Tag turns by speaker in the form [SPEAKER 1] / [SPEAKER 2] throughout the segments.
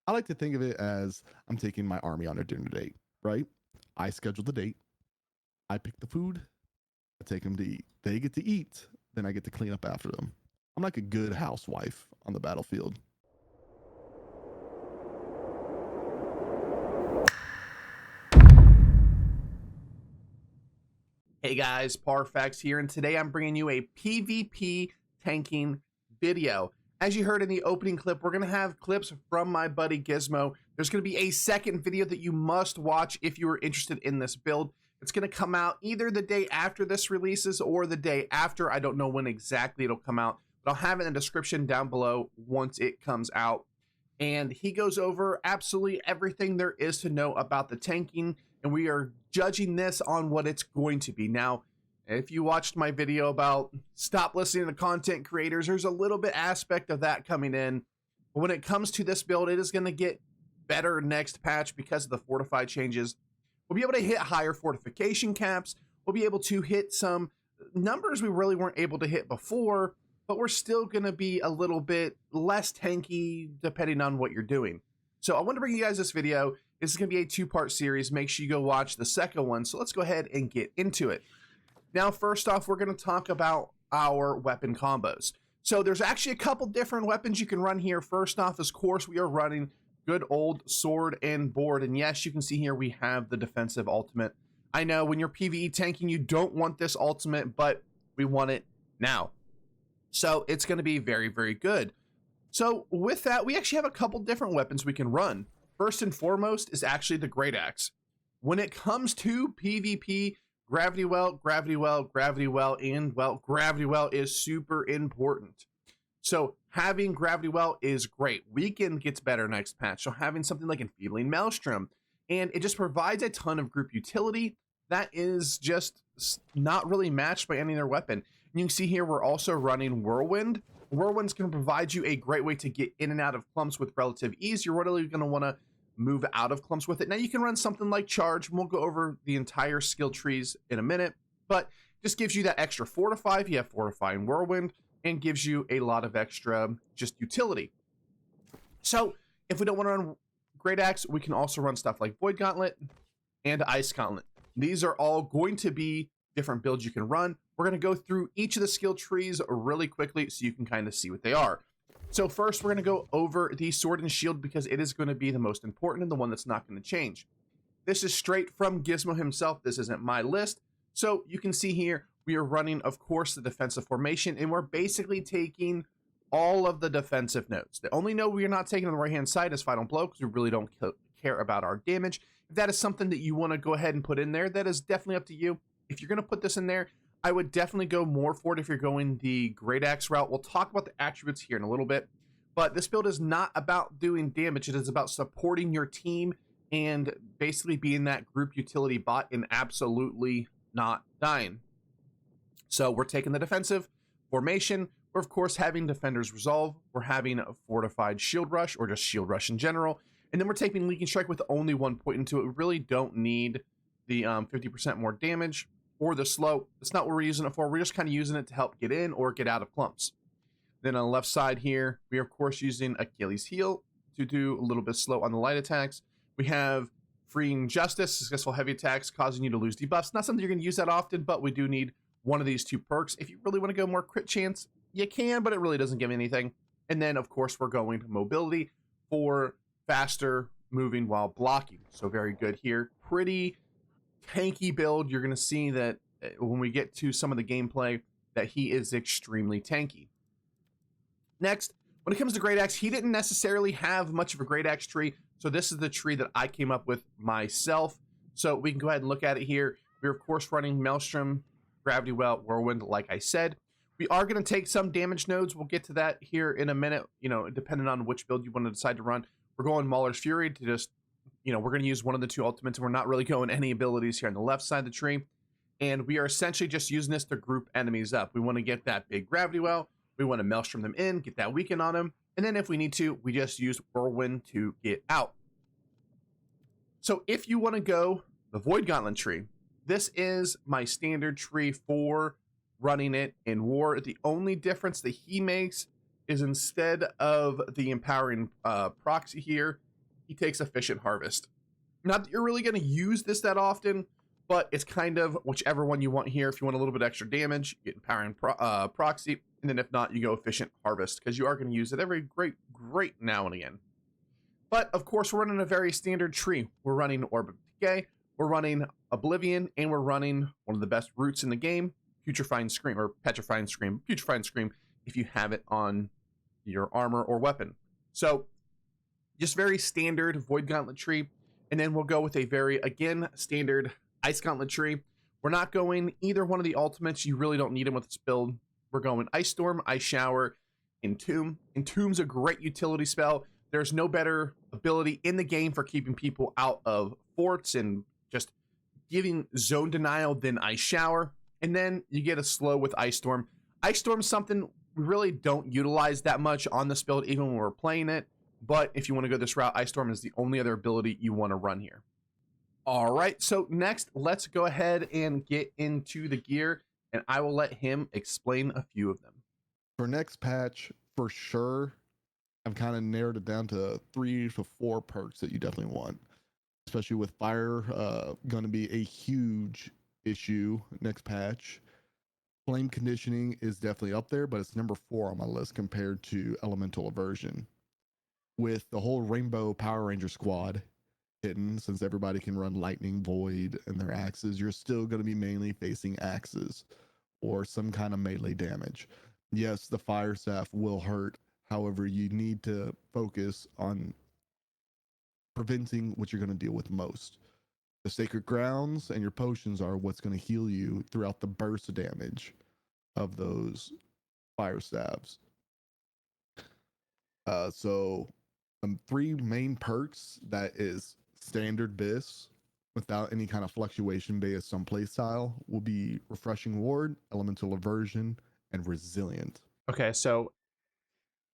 [SPEAKER 1] I like to think of it as I'm taking my army on a dinner date, right? I schedule the date, I pick the food, I take them to eat. They get to eat, then I get to clean up after them. I'm like a good housewife on the battlefield.
[SPEAKER 2] Hey guys, Parfax here, and today I'm bringing you a PvP tanking video. As you heard in the opening clip, we're going to have clips from my buddy Gizmo. There's going to be a second video that you must watch if you are interested in this build. It's going to come out either the day after this releases or the day after. I don't know when exactly it'll come out, but I'll have it in the description down below once it comes out. And he goes over absolutely everything there is to know about the tanking, and we are judging this on what it's going to be. Now, if you watched my video about stop listening to content creators, there's a little bit aspect of that coming in. But when it comes to this build, it is going to get better next patch because of the fortified changes. We'll be able to hit higher fortification caps. We'll be able to hit some numbers we really weren't able to hit before, but we're still going to be a little bit less tanky depending on what you're doing. So I want to bring you guys this video. This is going to be a two-part series. Make sure you go watch the second one. So let's go ahead and get into it. Now, first off, we're going to talk about our weapon combos. So there's actually a couple different weapons you can run here. First off, of course, we are running good old sword and board. And yes, you can see here we have the defensive ultimate. I know when you're PvE tanking, you don't want this ultimate, but we want it now. So it's going to be very, very good. So with that, we actually have a couple different weapons we can run. First and foremost is actually the Great Axe. When it comes to PvP, Gravity Well, Gravity Well, Gravity Well, and well, Gravity Well is super important. So having Gravity Well is great. Weekend gets better next patch. So having something like Enfeebling Maelstrom, and it just provides a ton of group utility that is just not really matched by any other weapon. And you can see here we're also running Whirlwind. Whirlwind's going to provide you a great way to get in and out of clumps with relative ease. You're really going to want to move out of clumps with it. Now you can run something like Charge. We'll go over the entire skill trees in a minute, but just gives you that extra Fortify if you have Fortify and Whirlwind, and gives you a lot of extra just utility. So if we don't want to run Great Axe, we can also run stuff like Void Gauntlet and Ice Gauntlet. These are all going to be different builds you can run. We're going to go through each of the skill trees really quickly so you can kind of see what they are. So first, we're going to go over the Sword and Shield because it is going to be the most important and the one that's not going to change. This is straight from Gizmo himself. This isn't my list. So you can see here, we are running, of course, the defensive formation, and we're basically taking all of the defensive nodes. The only node we are not taking on the right-hand side is Final Blow because we really don't care about our damage. If that is something that you want to go ahead and put in there, that is definitely up to you. If you're going to put this in there, I would definitely go more for it if you're going the Great Axe route. We'll talk about the attributes here in a little bit, but this build is not about doing damage. It is about supporting your team and basically being that group utility bot and absolutely not dying. So we're taking the defensive formation. We're, of course, having Defender's Resolve. We're having a Fortified Shield Rush, or just Shield Rush in general. And then we're taking Leaking Strike with only 1 point into it. We really don't need the 50% more damage or the slow. That's not what we're using it for. We're just kind of using it to help get in or get out of clumps. Then on the left side here, we are, of course, using Achilles Heel to do a little bit slow on the light attacks. We have Freeing Justice, successful heavy attacks, causing you to lose debuffs. Not something you're going to use that often, but we do need one of these two perks. If you really want to go more crit chance, you can, but it really doesn't give anything. And then, of course, we're going to mobility for faster moving while blocking. So very good here. Pretty tanky build. You're going to see that when we get to some of the gameplay that he is extremely tanky. Next, when it comes to Great Axe, he didn't necessarily have much of a Great Axe tree. So this is the tree that I came up with myself. So we can go ahead and look at it here. We're, of course, running Maelstrom, Gravity Well, Whirlwind, like I said. We are going to take some damage nodes. We'll get to that here in a minute, you know, depending on which build you want to decide to run. We're going Mauler's Fury to just, you know, we're going to use one of the two ultimates, and we're not really going any abilities here on the left side of the tree. And we are essentially just using this to group enemies up. We want to get that big Gravity Well. We want to Maelstrom them in, get that weaken on them. And then if we need to, we just use Whirlwind to get out. So if you want to go the Void Gauntlet tree, this is my standard tree for running it in war. The only difference that he makes is instead of the empowering proxy here, he takes Efficient Harvest. Not that you're really going to use this that often, but it's kind of whichever one you want here. If you want a little bit extra damage, you get Power and Proxy, and then if not, you go Efficient Harvest, because you are going to use it every great now and again. But of course, we're running a very standard tree. We're running Orb of Decay, we're running Oblivion, and we're running one of the best roots in the game, Putrefying Scream, or Petrifying Scream, Putrefying Scream, if you have it on your armor or weapon. So just very standard Void Gauntlet tree. And then we'll go with a very, again, standard Ice Gauntlet tree. We're not going either one of the ultimates. You really don't need them with this build. We're going Ice Storm, Ice Shower, Entomb. Entomb's a great utility spell. There's no better ability in the game for keeping people out of forts and just giving zone denial than Ice Shower. And then you get a slow with Ice Storm. Ice Storm's something we really don't utilize that much on this build, even when we're playing it. But if you want to go this route, Ice Storm is the only other ability you want to run here. All right, so next, let's go ahead and get into the gear, and I will let him explain a few of them.
[SPEAKER 1] For next patch, for sure, I've kind of narrowed it down to 3 to 4 perks that you definitely want, especially with fire going to be a huge issue next patch. Flame conditioning is definitely up there, but it's number 4 on my list compared to elemental aversion. With the whole Rainbow Power Ranger squad hidden, since everybody can run lightning, void, and their axes, you're still going to be mainly facing axes or some kind of melee damage. Yes, the fire staff will hurt. However, you need to focus on preventing what you're going to deal with most. The sacred grounds and your potions are what's going to heal you throughout the burst damage of those fire staves. So 3 main perks that is standard bis without any kind of fluctuation based on playstyle will be Refreshing Ward, Elemental Aversion, and Resilient.
[SPEAKER 2] Okay, so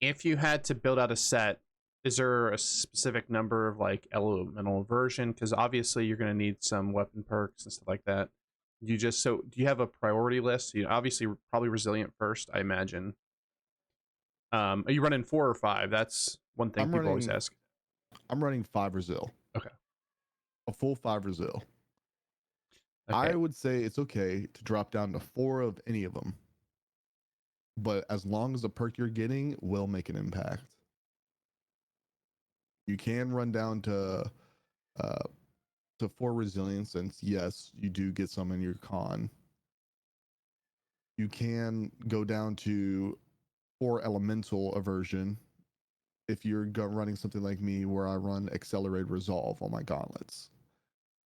[SPEAKER 2] if you had to build out a set, is there a specific number of like elemental aversion? Because obviously you're going to need some weapon perks and stuff like that. Do you have a priority list? You know, obviously probably Resilient first, I imagine. Are you running 4 or 5? That's one thing people always ask.
[SPEAKER 1] I'm running 5 Resil.
[SPEAKER 2] Okay.
[SPEAKER 1] A full 5 Resil.
[SPEAKER 2] Okay.
[SPEAKER 1] I would say it's okay to drop down to 4 of any of them, but as long as the perk you're getting will make an impact. You can run down to 4 resilience, since yes, you do get some in your con. You can go down to 4 elemental aversion if you're running something like me, where I run Accelerated Resolve on my gauntlets.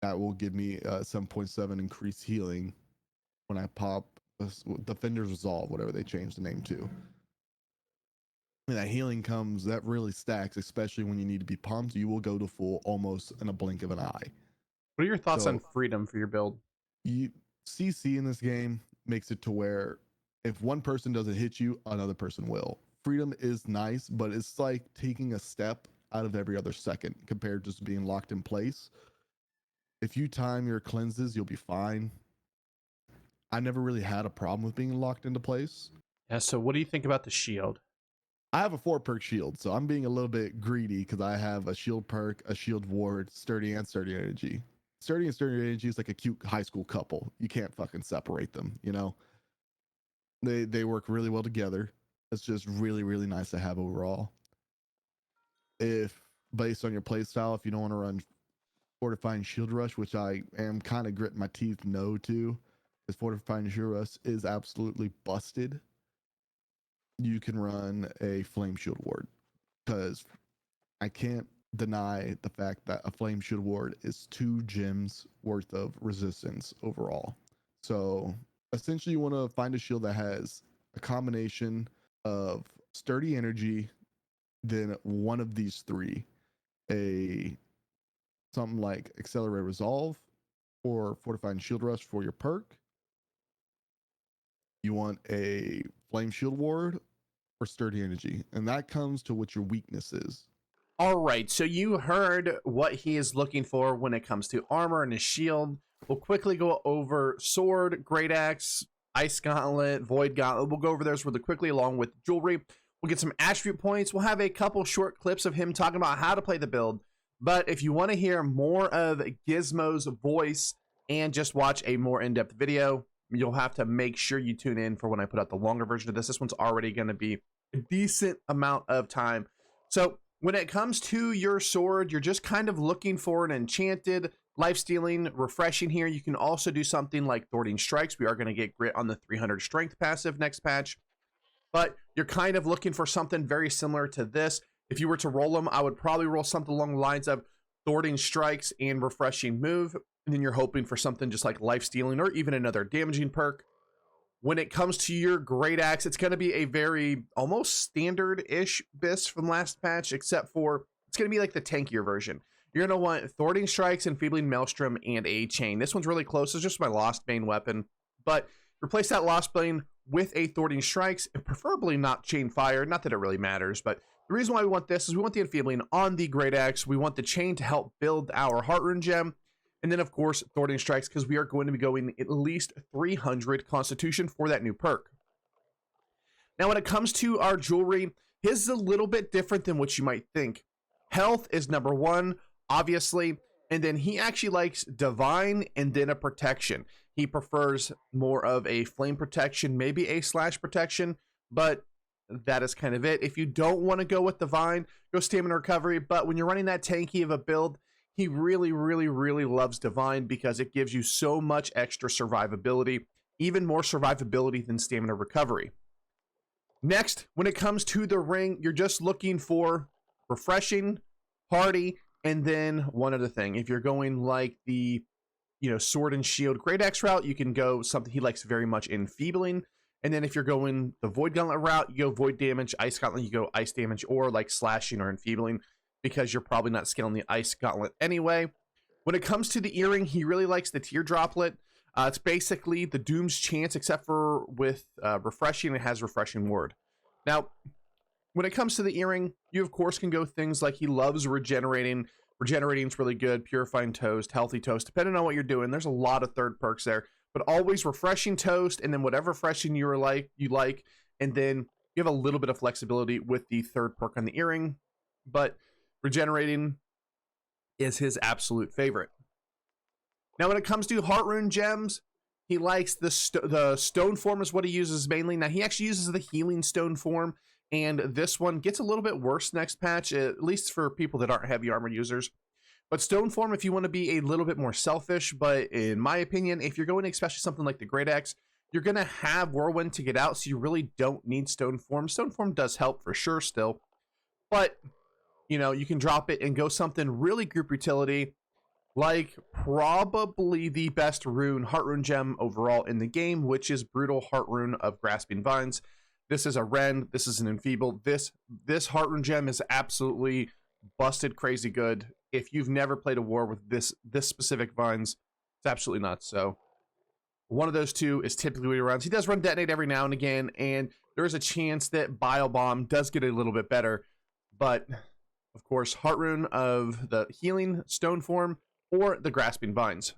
[SPEAKER 1] That will give me 7.7 increased healing when I pop Defender's Resolve, whatever they changed the name to. And that healing that really stacks, especially when you need to be pumped. You will go to full almost in a blink of an eye.
[SPEAKER 2] What are your thoughts on freedom for your build?
[SPEAKER 1] CC in this game makes it to where if one person doesn't hit you, another person will. Freedom is nice, but it's like taking a step out of every other second compared to just being locked in place. If you time your cleanses, you'll be fine. I never really had a problem with being locked into place.
[SPEAKER 2] Yeah, so what do you think about the shield?
[SPEAKER 1] I have a 4 perk shield, so I'm being a little bit greedy because I have a shield perk, a shield ward, sturdy and sturdy energy. Sturdy and sturdy energy is like a cute high school couple. You can't fucking separate them, you know? They work really well together. It's just really, really nice to have overall. If based on your playstyle, if you don't want to run Fortifying Shield Rush, which I am kind of gritting my teeth no to, because Fortifying Shield Rush is absolutely busted, you can run a Flame Shield Ward, because I can't deny the fact that a Flame Shield Ward is 2 gems worth of resistance overall. So essentially you want to find a shield that has a combination of sturdy energy, then one of these 3, something like Accelerate Resolve or Fortifying Shield Rush for your perk. You want a Flame Shield Ward or Sturdy Energy, and that comes to what your weakness is.
[SPEAKER 2] All right, so you heard what he is looking for when it comes to armor and his shield. We'll quickly go over Sword, Great Axe, Ice Gauntlet, Void Gauntlet. We'll go over those really quickly along with jewelry. We'll get some attribute points. We'll have a couple short clips of him talking about how to play the build. But if you want to hear more of Gizmo's voice and just watch a more in-depth video, you'll have to make sure you tune in for when I put out the longer version of this. This one's already going to be a decent amount of time. So when it comes to your sword, you're just kind of looking for an enchanted, life-stealing, refreshing here. You can also do something like Thwarting Strikes. We are going to get Grit on the 300 Strength passive next patch. But you're kind of looking for something very similar to this. If you were to roll them, I would probably roll something along the lines of Thwarting Strikes and Refreshing Move. And then you're hoping for something just like Life Stealing or even another damaging perk. When it comes to your Great Axe, it's going to be a very almost standard-ish BIS from last patch, except for it's going to be like the tankier version. You're going to want Thwarting Strikes, Enfeebling Maelstrom, and a Chain. This one's really close. It's just my Lost Bane weapon. But replace that Lost Bane with a Thwarting Strikes, and preferably not Chain Fire. Not that it really matters, but the reason why we want this is we want the Enfeebling on the Great Axe. We want the Chain to help build our Heartune gem. And then, of course, Thwarting Strikes, because we are going to be going at least 300 Constitution for that new perk. Now, when it comes to our jewelry, his is a little bit different than what you might think. Health is number one, obviously, and then he actually likes Divine and then a Protection. He prefers more of a Flame Protection, maybe a Slash Protection, but that is kind of it. If you don't want to go with Divine, go Stamina Recovery, but when you're running that tanky of a build, he really, really, really loves Divine because it gives you so much extra survivability, even more survivability than Stamina Recovery. Next, when it comes to the ring, you're just looking for Refreshing, Hardy, and then one other thing. If you're going like the, Sword and Shield Great Axe route, you can go something he likes very much, Enfeebling. And then if you're going the Void Gauntlet route, you go Void Damage, Ice Gauntlet, you go Ice Damage, or like Slashing or Enfeebling, because you're probably not scaling the Ice Gauntlet anyway. When it comes to the earring, he really likes the Teardroplet. It's basically the Doom's Chance, except for with Refreshing, it has Refreshing Word. Now, when it comes to the earring, you of course can go things like he loves Regenerating. Regenerating is really good, Purifying Toast, Healthy Toast, depending on what you're doing. There's a lot of third perks there, but always Refreshing Toast, and then whatever refreshing you like, and then you have a little bit of flexibility with the third perk on the earring, but Regenerating is his absolute favorite. Now, when it comes to Heartune gems, he likes the stone form is what he uses mainly. Now, he actually uses the healing stone form, and this one gets a little bit worse next patch, at least for people that aren't heavy armor users. But stone form, if you want to be a little bit more selfish, but in my opinion, if you're going to especially something like the Great Axe, you're going to have Whirlwind to get out, so you really don't need stone form. Stone form does help for sure still, but you can drop it and go something really group utility, like probably the best Heartune gem overall in the game, which is Brutal Heartune of Grasping Vines. This is a Rend, this is an Enfeeble. This Heartune gem is absolutely busted crazy good. If you've never played a war with this specific Vines, it's absolutely nuts. So one of those two is typically what he runs. He does run Detonate every now and again, and there's a chance that Bile Bomb does get a little bit better, but of course, Heartune of the Healing Stone form or the Grasping Vines.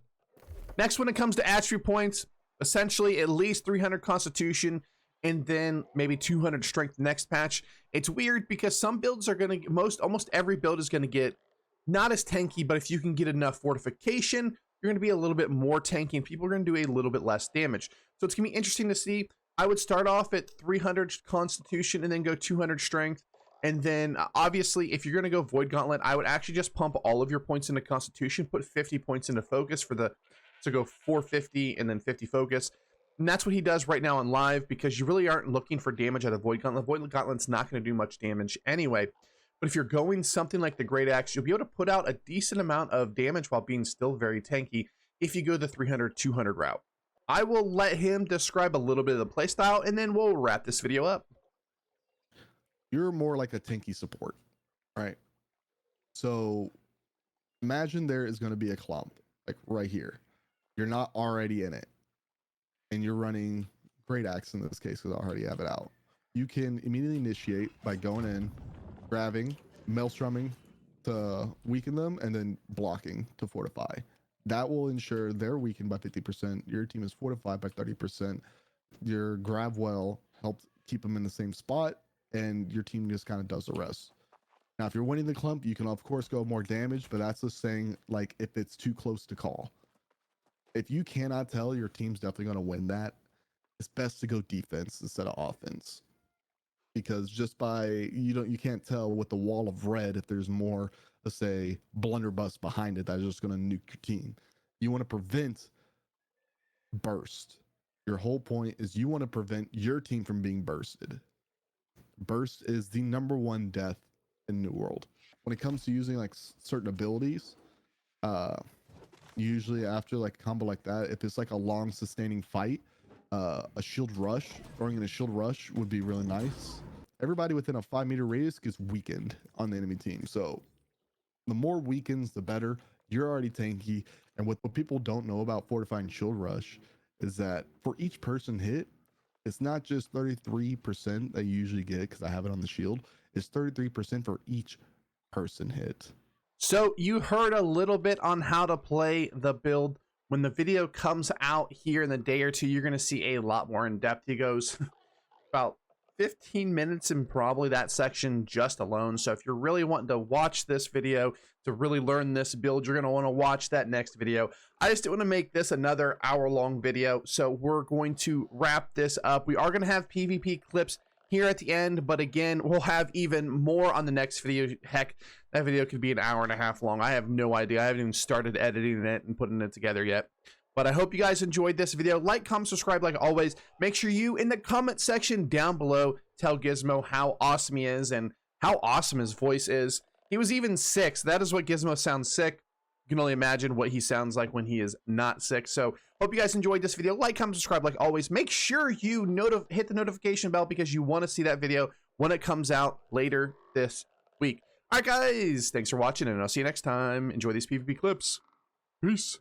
[SPEAKER 2] Next, when it comes to attribute points, essentially at least 300 Constitution and then maybe 200 Strength next patch. It's weird because some builds are going to, almost every build is going to get not as tanky, but if you can get enough Fortification, you're going to be a little bit more tanky and people are going to do a little bit less damage. So it's going to be interesting to see. I would start off at 300 Constitution and then go 200 Strength. And then, obviously, if you're going to go Void Gauntlet, I would actually just pump all of your points into Constitution, put 50 points into Focus so go 450 and then 50 Focus. And that's what he does right now on live, because you really aren't looking for damage out of Void Gauntlet. Void Gauntlet's not going to do much damage anyway. But if you're going something like the Great Axe, you'll be able to put out a decent amount of damage while being still very tanky if you go the 300, 200 route. I will let him describe a little bit of the playstyle, and then we'll wrap this video up.
[SPEAKER 1] You're more like a tanky support, right? So imagine there is going to be a clump, like right here. You're not already in it, and you're running Great Axe in this case because I already have it out. You can immediately initiate by going in, grabbing, maelstroming to weaken them, and then blocking to fortify. That will ensure they're weakened by 50%. Your team is fortified by 30%. Your grab well helps keep them in the same spot, and your team just kind of does the rest. Now, if you're winning the clump, you can of course go more damage, but that's just saying like if it's too close to call. If you cannot tell your team's definitely going to win that, it's best to go defense instead of offense. Because just by you can't tell with the wall of red if there's more, let's say, blunderbuss behind it that's just going to nuke your team. You want to prevent burst. Your whole point is you want to prevent your team from being bursted. Burst is the #1 death in New World. When it comes to using like certain abilities, usually after like a combo like that, if it's like a long sustaining fight, a shield rush, throwing in a shield rush would be really nice. Everybody within a 5-meter radius gets weakened on the enemy team, so the more weakens the better. You're already tanky, and what people don't know about fortifying shield rush is that for each person hit, it's not just 33% that you usually get, because I have it on the shield. It's 33% for each person hit.
[SPEAKER 2] So you heard a little bit on how to play the build. When the video comes out here in the day or two, you're going to see a lot more in depth. He goes about 15 minutes in probably that section just alone. So if you're really wanting to watch this video to really learn this build, you're going to want to watch that next video. I just didn't want to make this another hour-long video, so we're going to wrap this up. We are going to have PvP clips here at the end, but again, we'll have even more on the next video. Heck, that video could be an hour and a half long. I have no idea. I haven't even started editing it and putting it together yet. But I hope you guys enjoyed this video. Like, comment, subscribe like always. Make sure you, in the comment section down below, tell Gizmo how awesome he is and how awesome his voice is. He was even sick, so that is what Gizmo sounds sick. You can only imagine what he sounds like when he is not sick. So hope you guys enjoyed this video. Like, comment, subscribe like always. Make sure you hit the notification bell because you want to see that video when it comes out later this week. All right, guys. Thanks for watching, and I'll see you next time. Enjoy these PvP clips. Peace.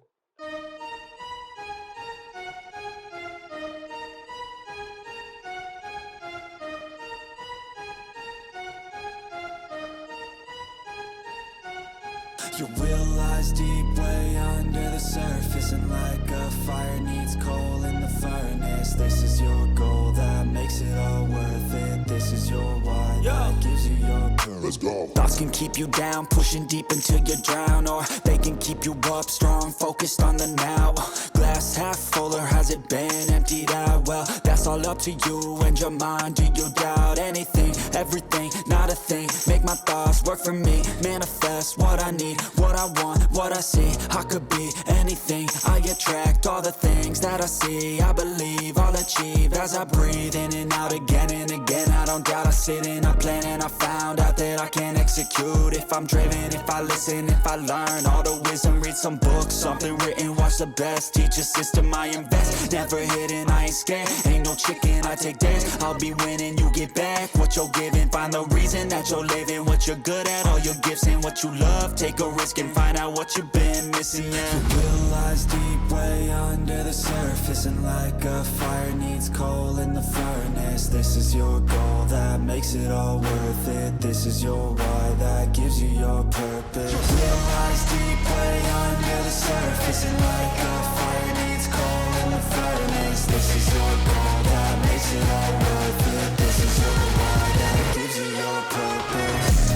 [SPEAKER 3] Your will lies deep way under the surface, and like a fire needs coal in the furnace. This is your goal that makes it all worth it. This is your why that gives you your purpose. Let's go. Thoughts can keep you down, pushing deep until you drown, or they can keep you up strong, focused on the now. Glass half full, or has it been emptied out? Well, that's all up to you and your mind. Do you doubt anything, everything, not a thing? Make my thoughts work for me, manifest what I need, what I want, what I see. I could be anything, I attract all the things that I see. I believe I'll achieve as I breathe in and out again and again. I don't doubt, I sit and I plan, and I found out that I can execute if I'm driven, if I listen, if I learn all the wisdom. Read some books, something written, watch the best, teach a system I invest. Never hidden, I ain't scared, ain't no chicken, I take dares. I'll be winning, you get back what you're giving. Find the reason that you're living, what you're good at, all your gifts and what you love. Take a risk and find out what you've been missing. Your will lies deep way under the surface, and like a fire needs coal in the furnace. This is your goal that makes it all worth it. This is your why that gives you your purpose. Your will lies deep way under the surface, and like a fire needs coal in the furnace. This is your goal that makes it all worth it. This is your why that gives you your purpose.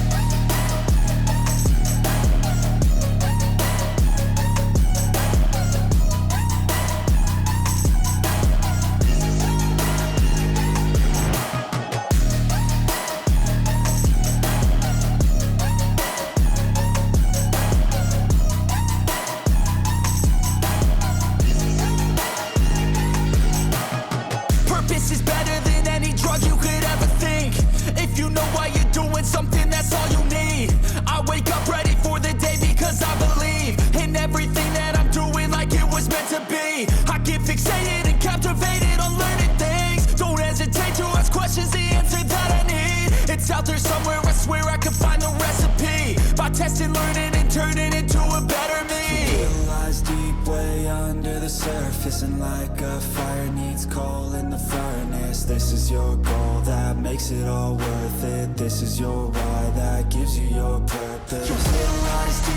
[SPEAKER 3] Out there somewhere, I swear I can find the recipe. By testing, learning, and turning into a better me. Your will lies deep way under the surface, and like a fire needs coal in the furnace. This is your goal that makes it all worth it. This is your why that gives you your purpose. Your will lies deep